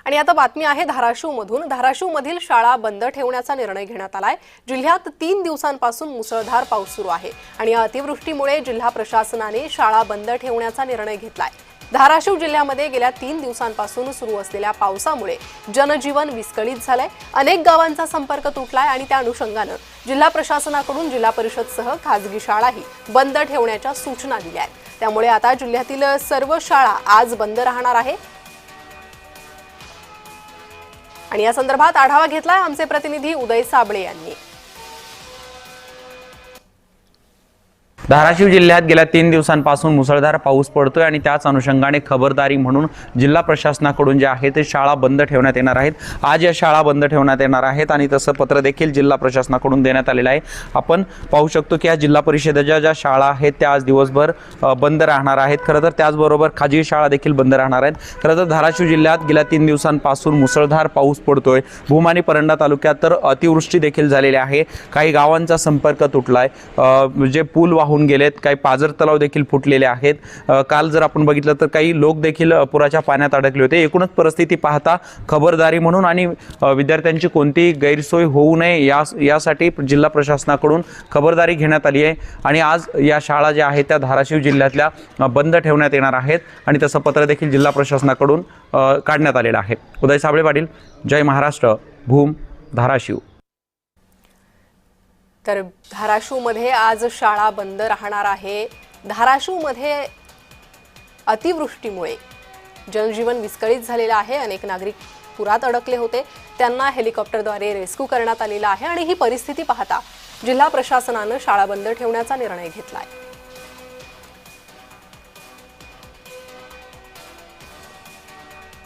आणि आता बातमी आहे धाराशिवमधून। धाराशिवमधील शाळा बंद ठेवण्याचा निर्णय घेण्यात आलाय। जिल्ह्यात 3 दिवसांपासून मुसळधार पाऊस सुरू आहे आणि अतिवृष्टीमुळे जिल्हा प्रशासनाने शाळा बंद ठेवण्याचा निर्णय घेतलाय। धाराशिव जिल्ह्यामध्ये गेल्या 3 दिवसांपासून सुरू असलेल्या पावसामुळे जनजीवन विस्कळीत झालंय। अनेक गावांचा संपर्क तुटलाय आणि त्या अनुषंगाने जिल्हा प्रशासनाकडून जिल्हा परिषदसह खासगी शाळाही बंद ठेवण्याच्या सूचना दिल्या आहेत। त्यामुळे आता जिल्ह्यातील सर्व शाळा आज बंद राहणार आहे। आणि या संदर्भात आढावा घेतलाय आमचे प्रतिनिधी उदय साबळे यांनी। धाराशिव जिल्ह्यात गेल्या 3 दिवसांपासून मुसळधार पाऊस पडतोय आणि त्याच अनुषंगाने खबरदारी म्हणून जिल्हा प्रशासनाकडून जे आहे ते शाळा बंद ठेवण्यात येणार आहेत। आज या शाळा बंद ठेवण्यात येणार आहेत आणि तसं पत्र देखील जिल्हा प्रशासनाकडून देण्यात आलेलं आहे। आपण पाहू शकतो की या जिल्हा परिषदेच्या ज्या शाळा आहेत त्या आज दिवसभर बंद राहणार आहेत। खरं तर त्याचबरोबर खाजगी शाळा देखील बंद राहणार आहेत। खरं तर धाराशिव जिल्ह्यात गेल्या 3 दिवसांपासून मुसळधार पाऊस पडतोय। भूम आणि परंडा तालुक्यात तर अतिवृष्टी देखील झालेली आहे। काही गावांचा संपर्क तुटलाय, म्हणजे पूल वाहून गेलेत, काही पाझर तलाव देखील फुटलेले आहेत। काल जर आपण बघितलं तर काही लोक देखील पुराच्या पाण्यात अडकले होते। एकूणच परिस्थिती पाहता खबरदारी म्हणून आणि विद्यार्थ्यांची कोणतीही गैरसोय होऊ नये यासाठी जिल्हा प्रशासनाकडून खबरदारी घेण्यात आली आहे आणि आज या शाळा ज्या आहेत त्या धाराशिव जिल्ह्यातल्या बंद ठेवण्यात येणार आहेत आणि तसं पत्र देखील जिल्हा प्रशासनाकडून काढण्यात आलेलं आहे। उदय साबळे पाटील, जय महाराष्ट्र, भूम, धाराशिव। तर धाराशिवमध्ये आज शाळा बंद राहणार आहे। धाराशिवमध्ये अतिवृष्टीमुळे जनजीवन विस्कळीत झालेलं आहे। अनेक नागरिक पुरात अडकले होते, त्यांना हेलिकॉप्टरद्वारे रेस्क्यू करण्यात आलेलं आहे आणि ही परिस्थिती पाहता जिल्हा प्रशासनाने शाळा बंद ठेवण्याचा निर्णय घेतलाय।